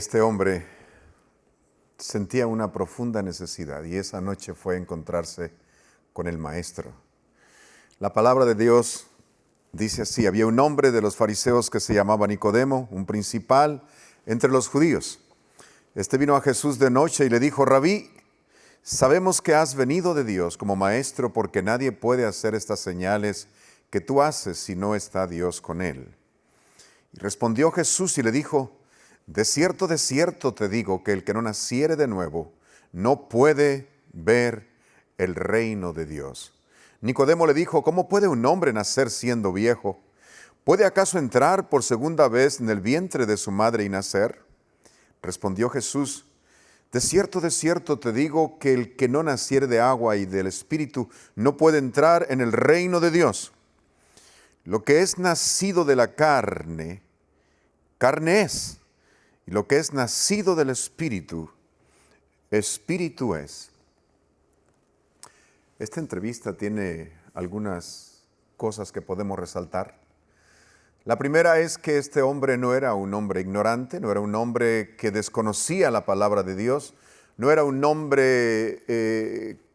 Este hombre sentía una profunda necesidad y esa noche fue encontrarse con el Maestro. La palabra de Dios dice así: había un hombre de los fariseos que se llamaba Nicodemo, un principal entre los judíos. Este vino a Jesús de noche y le dijo: Rabí, sabemos que has venido de Dios como maestro, porque nadie puede hacer estas señales que tú haces si no está Dios con él. Y respondió Jesús y le dijo: de cierto te digo que el que no naciere de nuevo no puede ver el reino de Dios. Nicodemo le dijo: ¿cómo puede un hombre nacer siendo viejo? ¿Puede acaso entrar por segunda vez en el vientre de su madre y nacer? Respondió Jesús: de cierto te digo que el que no naciere de agua y del Espíritu no puede entrar en el reino de Dios. Lo que es nacido de la carne, carne es. Y lo que es nacido del Espíritu, Espíritu es. Esta entrevista tiene algunas cosas que podemos resaltar. La primera es que este hombre no era un hombre ignorante, no era un hombre que desconocía la palabra de Dios, no era un hombre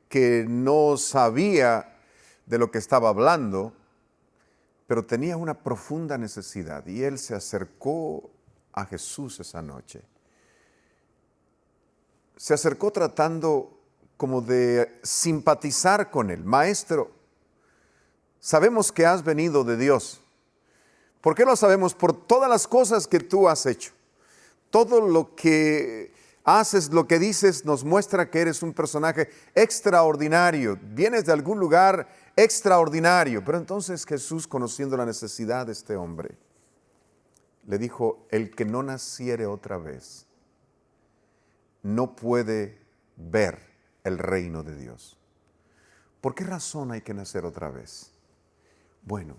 que no sabía de lo que estaba hablando, pero tenía una profunda necesidad y él se acercó a Jesús esa noche. Se acercó tratando como de simpatizar con él. Maestro, sabemos que has venido de Dios. ¿Por qué lo sabemos? Por todas las cosas que tú has hecho. Todo lo que haces, lo que dices, nos muestra que eres un personaje extraordinario. Vienes de algún lugar extraordinario. Pero entonces Jesús, conociendo la necesidad de este hombre, le dijo: el que no naciere otra vez no puede ver el reino de Dios. ¿Por qué razón hay que nacer otra vez? Bueno,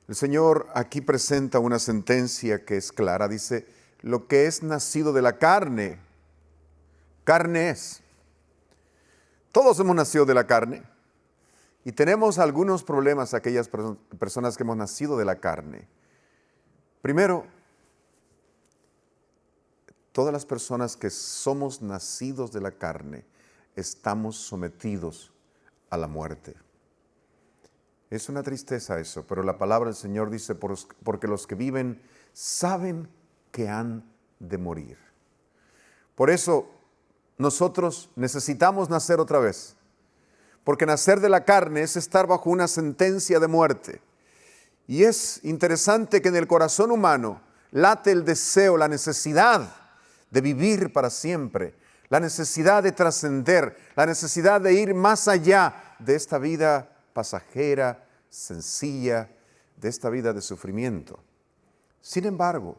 el Señor aquí presenta una sentencia que es clara. Dice: lo que es nacido de la carne, carne es. Todos hemos nacido de la carne y tenemos algunos problemas aquellas personas que hemos nacido de la carne. Primero, todas las personas que somos nacidos de la carne estamos sometidos a la muerte. Es una tristeza eso, pero la palabra del Señor dice: porque los que viven saben que han de morir. Por eso nosotros necesitamos nacer otra vez, porque nacer de la carne es estar bajo una sentencia de muerte. Y es interesante que en el corazón humano late el deseo, la necesidad de vivir para siempre, la necesidad de trascender, la necesidad de ir más allá de esta vida pasajera, sencilla, de esta vida de sufrimiento. Sin embargo,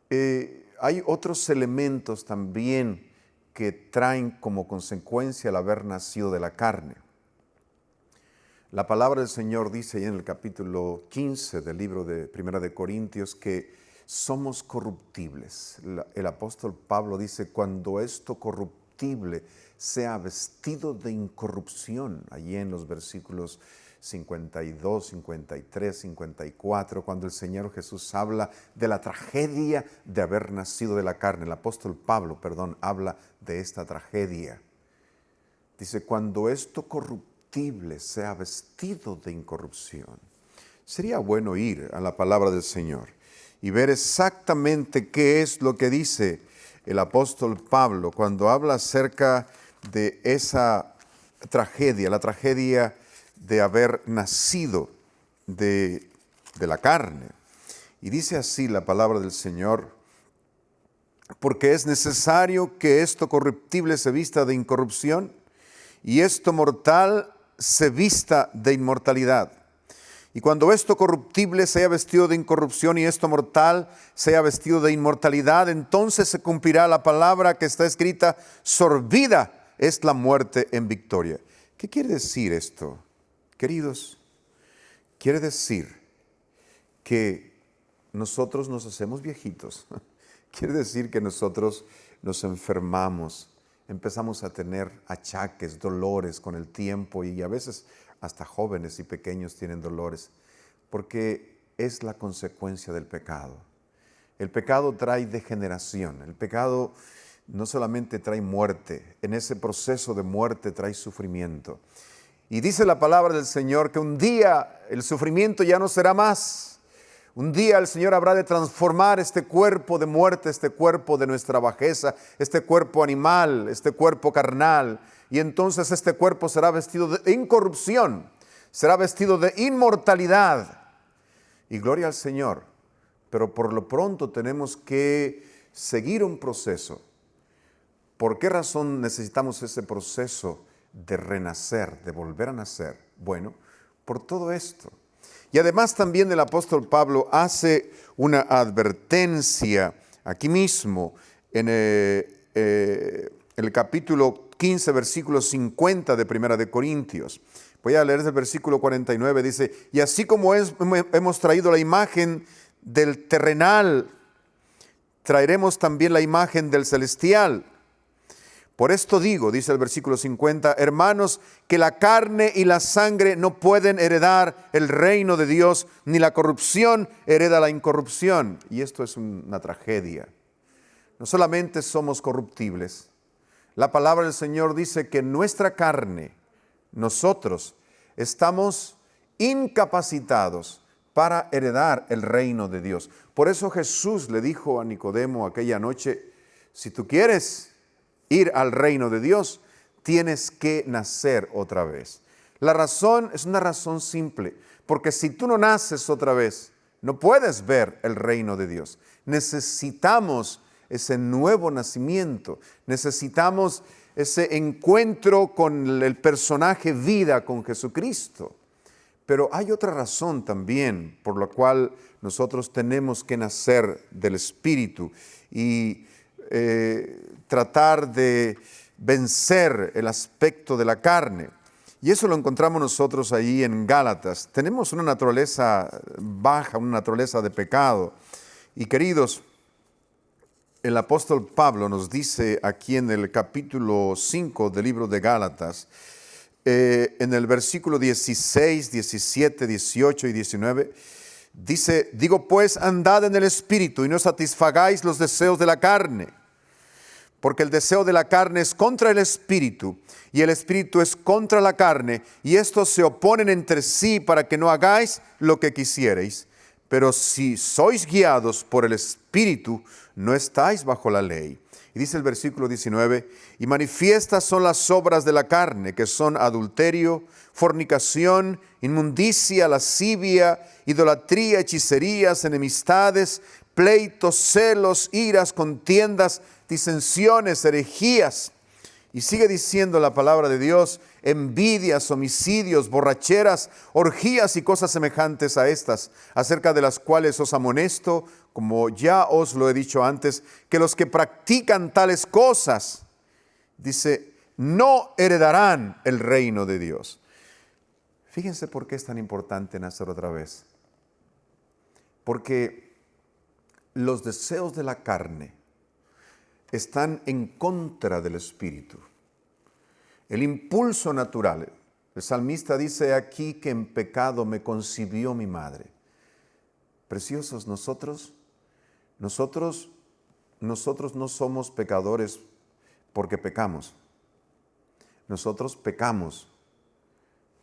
hay otros elementos también que traen como consecuencia el haber nacido de la carne. La palabra del Señor dice ahí en el capítulo 15 del libro de Primera de Corintios que somos corruptibles. El apóstol Pablo dice: cuando esto corruptible sea vestido de incorrupción, allí en los versículos 52, 53, 54, cuando el Señor Jesús habla de la tragedia de haber nacido de la carne. El apóstol Pablo, habla de esta tragedia. Dice: cuando esto corruptible sea vestido de incorrupción. Sería bueno ir a la palabra del Señor y ver exactamente qué es lo que dice el apóstol Pablo cuando habla acerca de esa tragedia, la tragedia de haber nacido de la carne. Y dice así la palabra del Señor: porque es necesario que esto corruptible se vista de incorrupción y esto mortal se vista de inmortalidad. Y cuando esto corruptible sea vestido de incorrupción y esto mortal sea vestido de inmortalidad, entonces se cumplirá la palabra que está escrita: sorbida es la muerte en victoria. ¿Qué quiere decir esto, queridos? Quiere decir que nosotros nos hacemos viejitos. Quiere decir que nosotros nos enfermamos. Empezamos a tener achaques, dolores con el tiempo, y a veces hasta jóvenes y pequeños tienen dolores, porque es la consecuencia del pecado. El pecado trae degeneración. El pecado no solamente trae muerte, en ese proceso de muerte trae sufrimiento. Y dice la palabra del Señor que un día el sufrimiento ya no será más. Un día el Señor habrá de transformar este cuerpo de muerte, este cuerpo de nuestra bajeza, este cuerpo animal, este cuerpo carnal. Y entonces este cuerpo será vestido de incorrupción, será vestido de inmortalidad. Y gloria al Señor. Pero por lo pronto tenemos que seguir un proceso. ¿Por qué razón necesitamos ese proceso de renacer, de volver a nacer? Bueno, por todo esto. Y además también el apóstol Pablo hace una advertencia aquí mismo en el capítulo 15, versículo 50 de Primera de Corintios. Voy a leer el versículo 49, dice, y así como hemos traído la imagen del terrenal, traeremos también la imagen del celestial. Por esto digo, dice el versículo 50, hermanos, que la carne y la sangre no pueden heredar el reino de Dios, ni la corrupción hereda la incorrupción. Y esto es una tragedia. No solamente somos corruptibles, la palabra del Señor dice que nuestra carne, nosotros, estamos incapacitados para heredar el reino de Dios. Por eso Jesús le dijo a Nicodemo aquella noche, si tú quieres ir al reino de Dios, tienes que nacer otra vez. La razón es una razón simple, porque si tú no naces otra vez, no puedes ver el reino de Dios. Necesitamos ese nuevo nacimiento, necesitamos ese encuentro con el personaje vida, con Jesucristo. Pero hay otra razón también por la cual nosotros tenemos que nacer del Espíritu y tratar de vencer el aspecto de la carne. Y eso lo encontramos nosotros ahí en Gálatas. Tenemos una naturaleza baja, una naturaleza de pecado. Y queridos, el apóstol Pablo nos dice aquí en el capítulo 5 del libro de Gálatas, en el versículo 16, 17, 18 y 19, dice, digo pues, andad en el Espíritu y no satisfagáis los deseos de la carne. Porque el deseo de la carne es contra el Espíritu, y el Espíritu es contra la carne, y estos se oponen entre sí para que no hagáis lo que quisiereis. Pero si sois guiados por el Espíritu, no estáis bajo la ley. Y dice el versículo 19, y manifiestas son las obras de la carne, que son adulterio, fornicación, inmundicia, lascivia, idolatría, hechicerías, enemistades, pleitos, celos, iras, contiendas, disensiones, herejías. Y sigue diciendo la palabra de Dios, envidias, homicidios, borracheras, orgías y cosas semejantes a estas, acerca de las cuales os amonesto, como ya os lo he dicho antes, que los que practican tales cosas, dice, no heredarán el reino de Dios. Fíjense por qué es tan importante nacer otra vez. Porque los deseos de la carne están en contra del Espíritu. El impulso natural. El salmista dice aquí que en pecado me concibió mi madre. Preciosos, nosotros no somos pecadores porque pecamos. Nosotros pecamos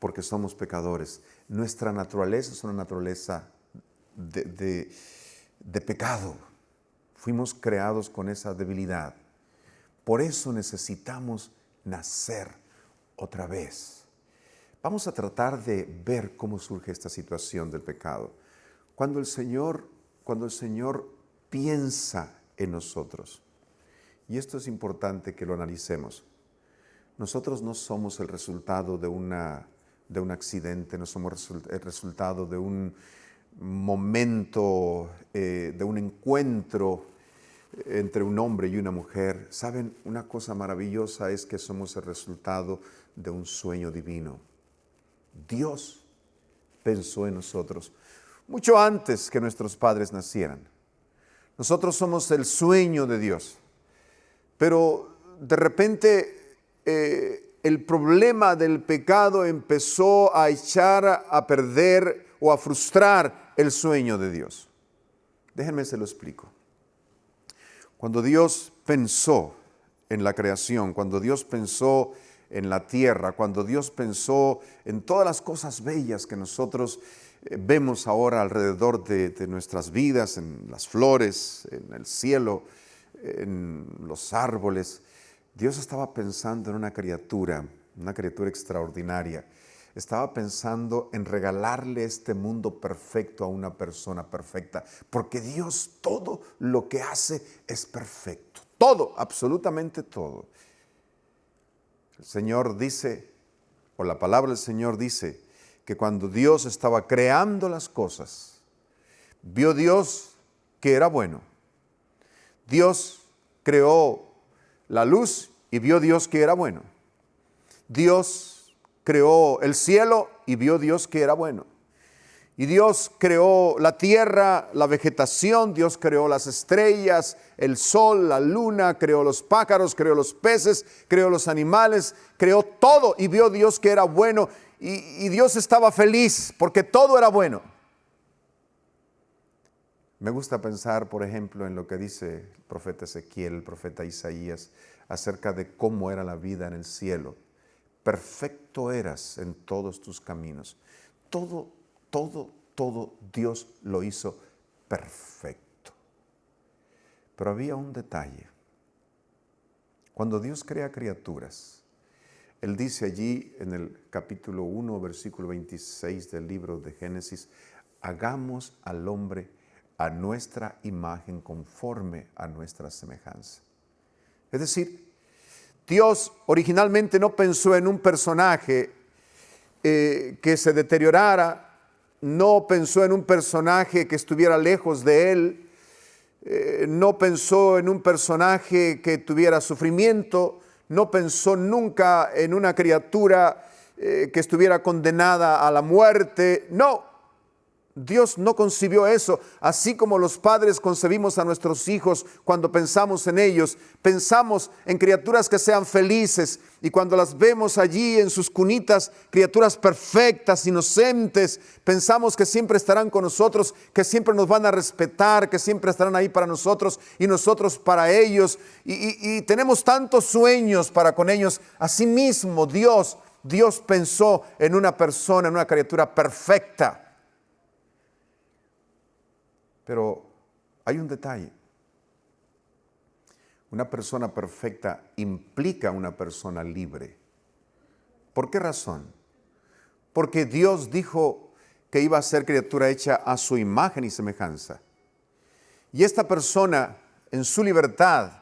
porque somos pecadores. Nuestra naturaleza es una naturaleza de pecado. Fuimos creados con esa debilidad. Por eso necesitamos nacer otra vez. Vamos a tratar de ver cómo surge esta situación del pecado. Cuando el Señor piensa en nosotros, y esto es importante que lo analicemos, nosotros no somos el resultado de un accidente, no somos el resultado de un momento, de un encuentro entre un hombre y una mujer. ¿Saben? Una cosa maravillosa es que somos el resultado de un sueño divino. Dios pensó en nosotros mucho antes que nuestros padres nacieran. Nosotros somos el sueño de Dios. Pero de repente el problema del pecado empezó a echar a perder o a frustrar el sueño de Dios. Déjenme se lo explico. Cuando Dios pensó en la creación, cuando Dios pensó en la tierra, cuando Dios pensó en todas las cosas bellas que nosotros vemos ahora alrededor de nuestras vidas, en las flores, en el cielo, en los árboles, Dios estaba pensando en una criatura extraordinaria. Estaba pensando en regalarle este mundo perfecto a una persona perfecta, porque Dios todo lo que hace es perfecto. Todo, absolutamente todo. El Señor dice, o la palabra del Señor dice, que cuando Dios estaba creando las cosas, vio Dios que era bueno. Dios creó la luz y vio Dios que era bueno. Dios creó el cielo y vio Dios que era bueno. Y Dios creó la tierra, la vegetación, Dios creó las estrellas, el sol, la luna, creó los pájaros, creó los peces, creó los animales, creó todo y vio Dios que era bueno. Y Dios estaba feliz porque todo era bueno. Me gusta pensar, por ejemplo, en lo que dice el profeta Ezequiel, el profeta Isaías, acerca de cómo era la vida en el cielo. Perfecto eras en todos tus caminos. Todo Dios lo hizo perfecto. Pero había un detalle. Cuando Dios crea criaturas, Él dice allí en el capítulo 1, versículo 26 del libro de Génesis, hagamos al hombre a nuestra imagen conforme a nuestra semejanza. Es decir, Dios originalmente no pensó en un personaje que se deteriorara, no pensó en un personaje que estuviera lejos de Él, no pensó en un personaje que tuviera sufrimiento, no pensó nunca en una criatura que estuviera condenada a la muerte. No, Dios no concibió eso, así como los padres concebimos a nuestros hijos cuando pensamos en ellos. Pensamos en criaturas que sean felices y cuando las vemos allí en sus cunitas, criaturas perfectas, inocentes, pensamos que siempre estarán con nosotros, que siempre nos van a respetar, que siempre estarán ahí para nosotros y nosotros para ellos. Y tenemos tantos sueños para con ellos. Asimismo, Dios pensó en una persona, en una criatura perfecta. Pero hay un detalle. Una persona perfecta implica una persona libre. ¿Por qué razón? Porque Dios dijo que iba a ser criatura hecha a su imagen y semejanza. Y esta persona, en su libertad,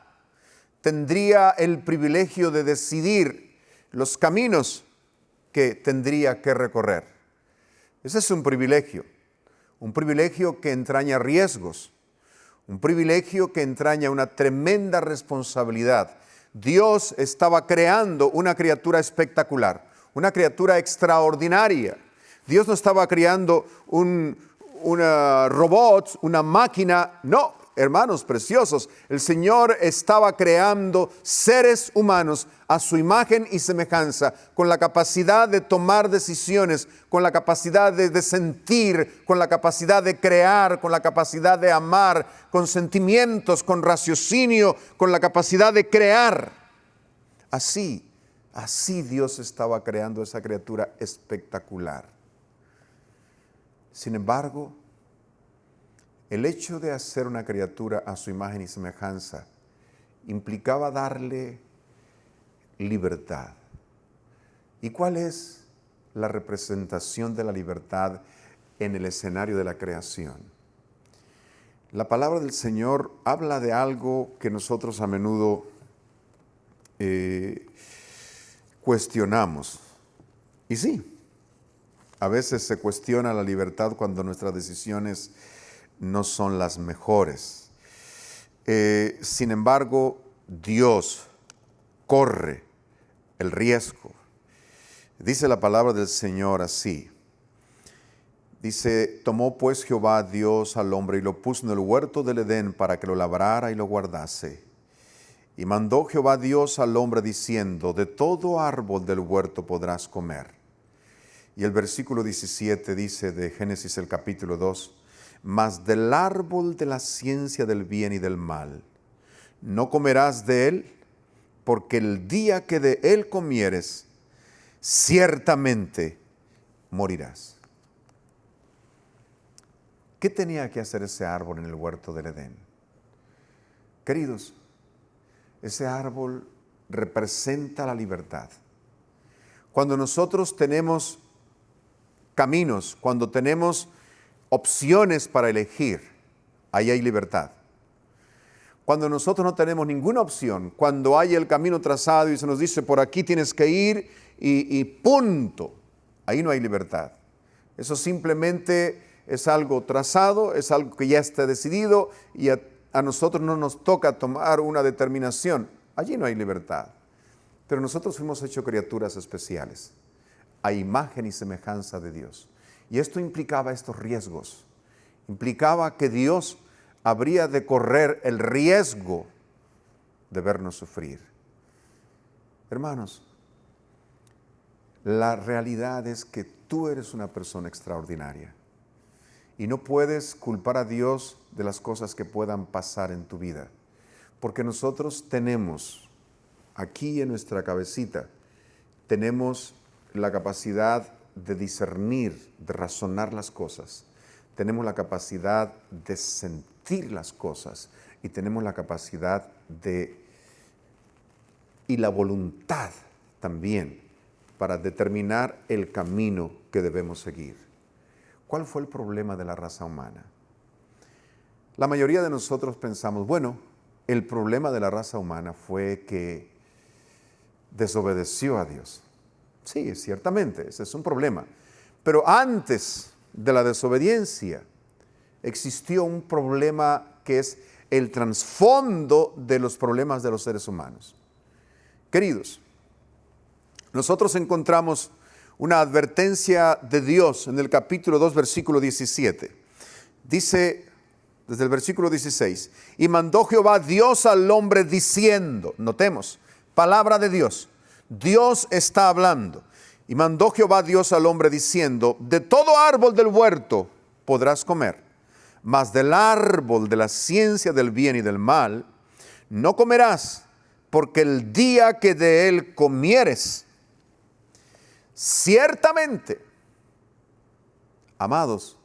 tendría el privilegio de decidir los caminos que tendría que recorrer. Ese es un privilegio que entraña riesgos, un privilegio que entraña una tremenda responsabilidad. Dios estaba creando una criatura espectacular, una criatura extraordinaria. Dios no estaba creando un robot, una máquina, no. Hermanos preciosos, el Señor estaba creando seres humanos a su imagen y semejanza, con la capacidad de tomar decisiones, con la capacidad de sentir, con la capacidad de crear, con la capacidad de amar, con sentimientos, con raciocinio, con la capacidad de crear. Así Dios estaba creando esa criatura espectacular. Sin embargo, el hecho de hacer una criatura a su imagen y semejanza implicaba darle libertad. ¿Y cuál es la representación de la libertad en el escenario de la creación? La palabra del Señor habla de algo que nosotros a menudo cuestionamos. Y sí, a veces se cuestiona la libertad cuando nuestras decisiones no son las mejores. Sin embargo, Dios corre el riesgo. Dice la palabra del Señor así. Dice, tomó pues Jehová Dios al hombre y lo puso en el huerto del Edén para que lo labrara y lo guardase. Y mandó Jehová Dios al hombre diciendo, de todo árbol del huerto podrás comer. Y el versículo 17 dice de Génesis el capítulo 2, mas del árbol de la ciencia del bien y del mal no comerás de él, porque el día que de él comieres, ciertamente morirás. ¿Qué tenía que hacer ese árbol en el huerto del Edén? Queridos, ese árbol representa la libertad. Cuando nosotros tenemos caminos, cuando tenemos opciones para elegir, ahí hay libertad. Cuando nosotros no tenemos ninguna opción, cuando hay el camino trazado y se nos dice por aquí tienes que ir y punto, ahí no hay libertad. Eso simplemente es algo trazado, es algo que ya está decidido y a nosotros no nos toca tomar una determinación. Allí no hay libertad. Pero nosotros fuimos hechos criaturas especiales, a imagen y semejanza de Dios. Y esto implicaba estos riesgos. Implicaba que Dios habría de correr el riesgo de vernos sufrir. Hermanos, la realidad es que tú eres una persona extraordinaria y no puedes culpar a Dios de las cosas que puedan pasar en tu vida, porque nosotros tenemos aquí en nuestra cabecita, tenemos la capacidad de discernir, de razonar las cosas, tenemos la capacidad de sentir las cosas y tenemos la capacidad y la voluntad también para determinar el camino que debemos seguir. ¿Cuál fue el problema de la raza humana? La mayoría de nosotros pensamos, bueno, el problema de la raza humana fue que desobedeció a Dios. Sí, ciertamente, ese es un problema. Pero antes de la desobediencia existió un problema que es el trasfondo de los problemas de los seres humanos. Queridos, nosotros encontramos una advertencia de Dios en el capítulo 2, versículo 17. Dice, desde el versículo 16, y mandó Jehová Dios al hombre diciendo, notemos, palabra de Dios, Dios está hablando. Y mandó Jehová Dios al hombre diciendo, de todo árbol del huerto podrás comer, mas del árbol de la ciencia del bien y del mal no comerás, porque el día que de él comieres, ciertamente, amados,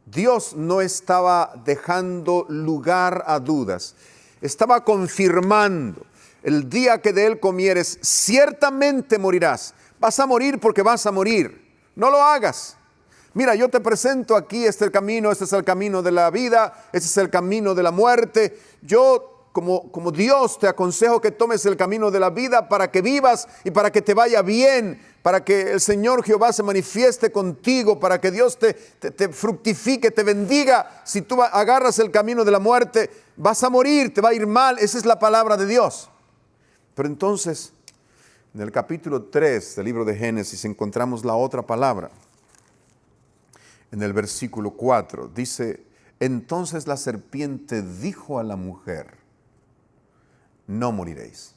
Dios no estaba dejando lugar a dudas, estaba confirmando, el día que de él comieres, ciertamente morirás. Vas a morir porque vas a morir. No lo hagas. Mira, yo te presento aquí este camino, este es el camino de la vida, este es el camino de la muerte. Yo, como Dios, te aconsejo que tomes el camino de la vida para que vivas y para que te vaya bien, para que el Señor Jehová se manifieste contigo, para que Dios te fructifique, te bendiga. Si tú agarras el camino de la muerte, vas a morir, te va a ir mal. Esa es la palabra de Dios. Pero entonces, en el capítulo 3 del libro de Génesis encontramos la otra palabra. En el versículo 4 dice, entonces la serpiente dijo a la mujer, no moriréis.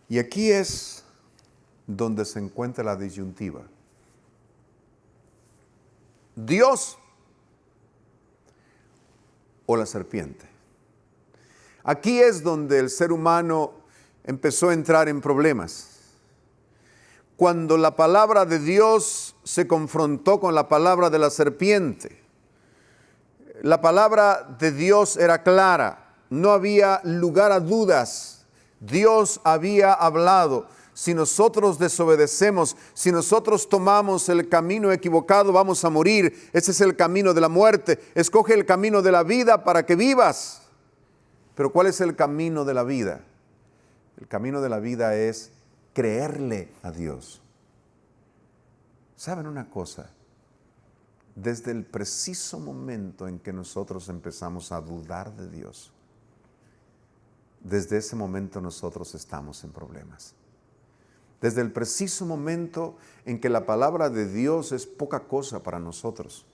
Y aquí es donde se encuentra la disyuntiva. ¿Dios o la serpiente? Aquí es donde el ser humano empezó a entrar en problemas. Cuando la palabra de Dios se confrontó con la palabra de la serpiente, la palabra de Dios era clara, no había lugar a dudas. Dios había hablado. Si nosotros desobedecemos, si nosotros tomamos el camino equivocado, vamos a morir. Ese es el camino de la muerte. Escoge el camino de la vida para que vivas. Pero ¿cuál es el camino de la vida? El camino de la vida es creerle a Dios. ¿Saben una cosa? Desde el preciso momento en que nosotros empezamos a dudar de Dios, desde ese momento nosotros estamos en problemas. Desde el preciso momento en que la palabra de Dios es poca cosa para nosotros.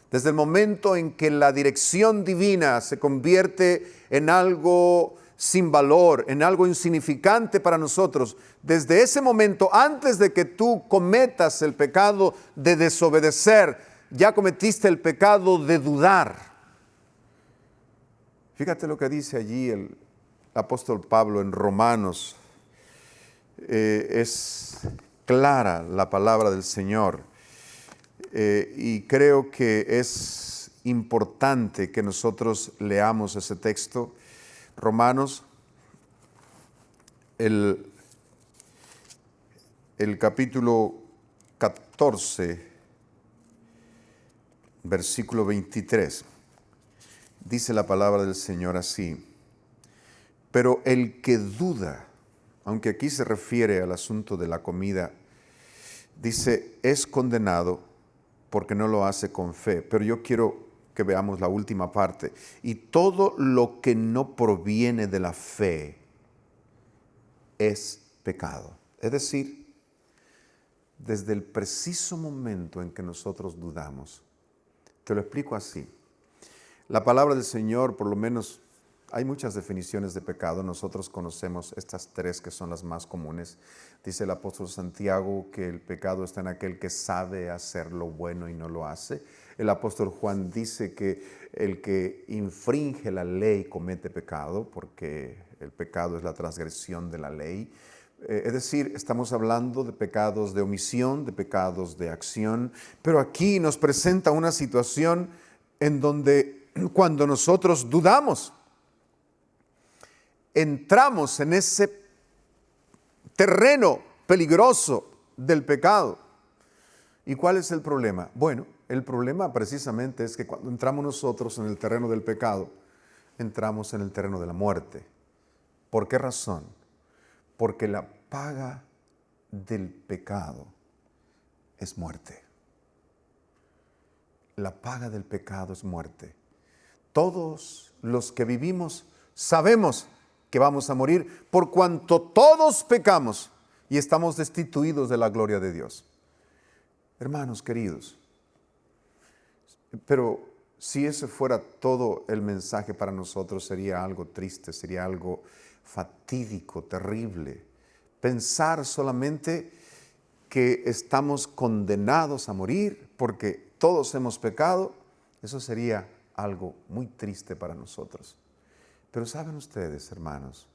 Desde el momento en que la dirección divina se convierte en algo sin valor, en algo insignificante para nosotros, desde ese momento, antes de que tú cometas el pecado de desobedecer, ya cometiste el pecado de dudar. Fíjate lo que dice allí el apóstol Pablo en Romanos. Es clara la palabra del Señor y creo que es importante que nosotros leamos ese texto. Romanos, el capítulo 14, versículo 23. Dice la palabra del Señor así: pero el que duda, aunque aquí se refiere al asunto de la comida, dice, es condenado porque no lo hace con fe. Pero yo quiero que veamos la última parte. Y todo lo que no proviene de la fe es pecado. Es decir, desde el preciso momento en que nosotros dudamos. Te lo explico así. La palabra del Señor, por lo menos, hay muchas definiciones de pecado. Nosotros conocemos estas tres que son las más comunes. Dice el apóstol Santiago que el pecado está en aquel que sabe hacer lo bueno y no lo hace. El apóstol Juan dice que el que infringe la ley comete pecado, porque el pecado es la transgresión de la ley. Es decir, estamos hablando de pecados de omisión, de pecados de acción, pero aquí nos presenta una situación en donde cuando nosotros dudamos, entramos en ese terreno peligroso del pecado. ¿Y cuál es el problema? Bueno, el problema precisamente es que cuando entramos nosotros en el terreno del pecado, entramos en el terreno de la muerte. ¿Por qué razón? Porque la paga del pecado es muerte. La paga del pecado es muerte. Todos los que vivimos sabemos que vamos a morir por cuanto todos pecamos y estamos destituidos de la gloria de Dios. Hermanos queridos, pero si ese fuera todo el mensaje para nosotros, sería algo triste, sería algo fatídico, terrible. Pensar solamente que estamos condenados a morir porque todos hemos pecado, eso sería algo muy triste para nosotros. Pero saben ustedes, hermanos,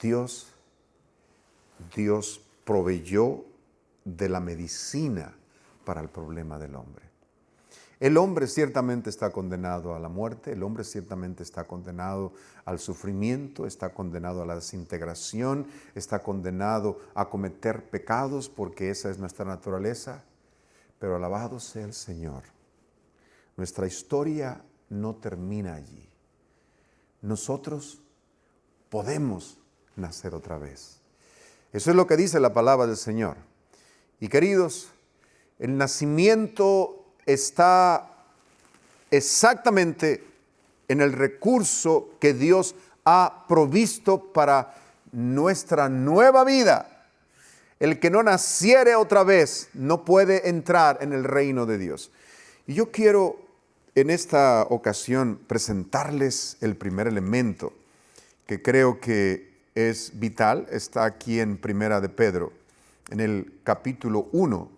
Dios proveyó de la medicina para el problema del hombre. El hombre ciertamente está condenado a la muerte, el hombre ciertamente está condenado al sufrimiento, está condenado a la desintegración, está condenado a cometer pecados porque esa es nuestra naturaleza. Pero alabado sea el Señor, nuestra historia no termina allí. Nosotros podemos nacer otra vez. Eso es lo que dice la palabra del Señor. Y queridos, el nacimiento está exactamente en el recurso que Dios ha provisto para nuestra nueva vida. El que no naciere otra vez no puede entrar en el reino de Dios. Y yo quiero en esta ocasión presentarles el primer elemento que creo que es vital. Está aquí en Primera de Pedro, en el capítulo 1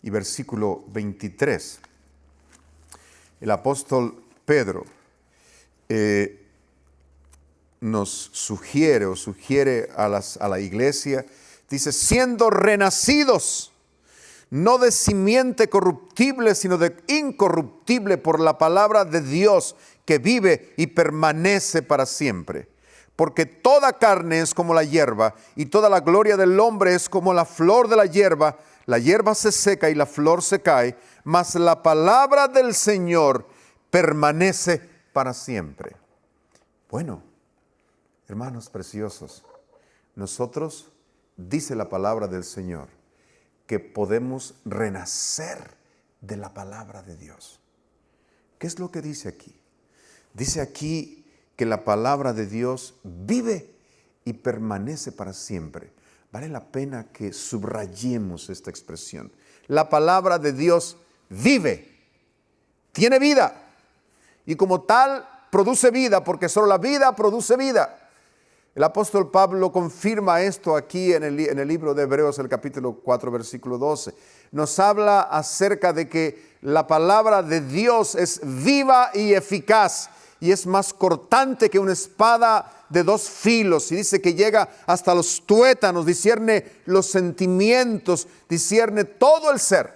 y versículo 23. El apóstol Pedro nos sugiere a la iglesia, dice, siendo renacidos, no de simiente corruptible, sino de incorruptible por la palabra de Dios que vive y permanece para siempre. Porque toda carne es como la hierba, y toda la gloria del hombre es como la flor de la hierba. La hierba se seca y la flor se cae, mas la palabra del Señor permanece para siempre. Bueno, hermanos preciosos, nosotros, dice la palabra del Señor, que podemos renacer de la palabra de Dios. ¿Qué es lo que dice aquí? Dice aquí que la palabra de Dios vive y permanece para siempre. Vale la pena que subrayemos esta expresión. La palabra de Dios vive, tiene vida y como tal produce vida, porque solo la vida produce vida. El apóstol Pablo confirma esto aquí en el libro de Hebreos, el capítulo 4, versículo 12. Nos habla acerca de que la palabra de Dios es viva y eficaz y es más cortante que una espada de dos filos. Y dice que llega hasta los tuétanos, discierne los sentimientos, discierne todo el ser.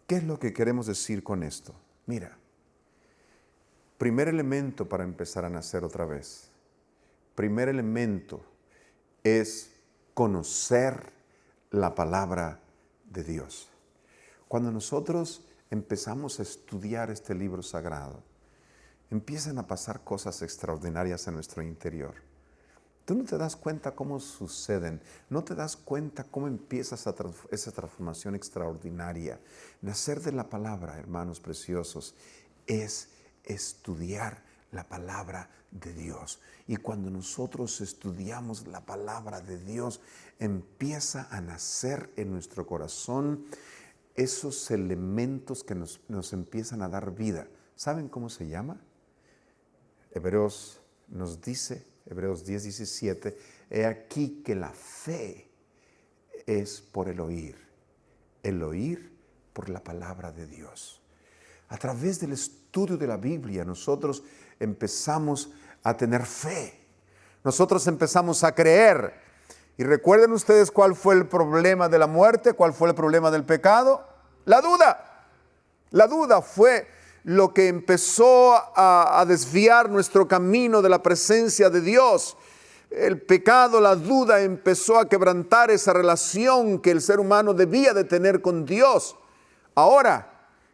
¿Qué es lo que queremos decir con esto? Mira, primer elemento para empezar a nacer otra vez. Primer elemento es conocer la palabra de Dios. Cuando nosotros empezamos a estudiar este libro sagrado, empiezan a pasar cosas extraordinarias en nuestro interior. Tú no te das cuenta cómo suceden, no te das cuenta cómo empieza esa transformación extraordinaria. Nacer de la palabra, hermanos preciosos, es estudiar la palabra de Dios. Y cuando nosotros estudiamos la palabra de Dios, empieza a nacer en nuestro corazón esos elementos que nos empiezan a dar vida. ¿Saben cómo se llama? Hebreos nos dice, Hebreos 10:17, he aquí que la fe es por el oír por la palabra de Dios. A través del estudio de la Biblia, nosotros empezamos a tener fe. Nosotros empezamos a creer. Y recuerden ustedes cuál fue el problema de la muerte, cuál fue el problema del pecado. La duda. La duda fue lo que empezó a desviar nuestro camino de la presencia de Dios. El pecado, la duda empezó a quebrantar esa relación que el ser humano debía de tener con Dios. Ahora,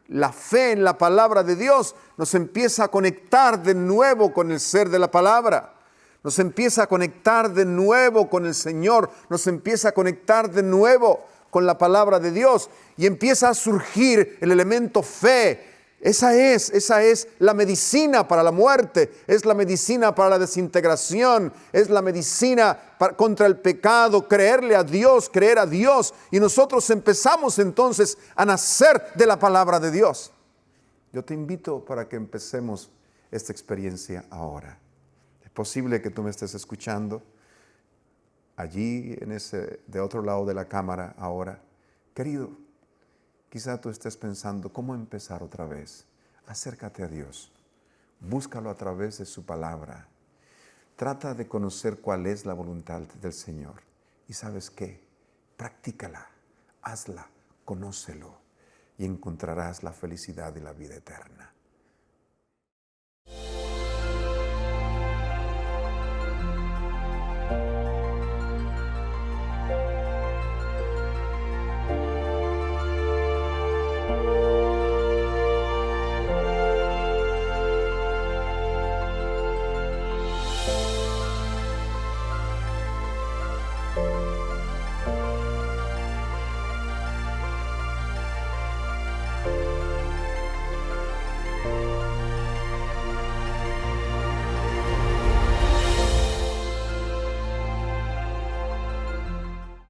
la fe en la palabra de Dios nos empieza a conectar de nuevo con el ser de la palabra. Nos empieza a conectar de nuevo con el Señor. Nos empieza a conectar de nuevo con la palabra de Dios. Y empieza a surgir el elemento fe. Esa es la medicina para la muerte, es la medicina para la desintegración, es la medicina contra el pecado, creerle a Dios, creer a Dios. Y nosotros empezamos entonces a nacer de la palabra de Dios. Yo te invito para que empecemos esta experiencia ahora. Es posible que tú me estés escuchando allí de otro lado de la cámara ahora. Querido, quizá tú estés pensando, ¿cómo empezar otra vez? Acércate a Dios. Búscalo a través de su palabra. Trata de conocer cuál es la voluntad del Señor. ¿Y sabes qué? Practícala, hazla, conócelo y encontrarás la felicidad y la vida eterna.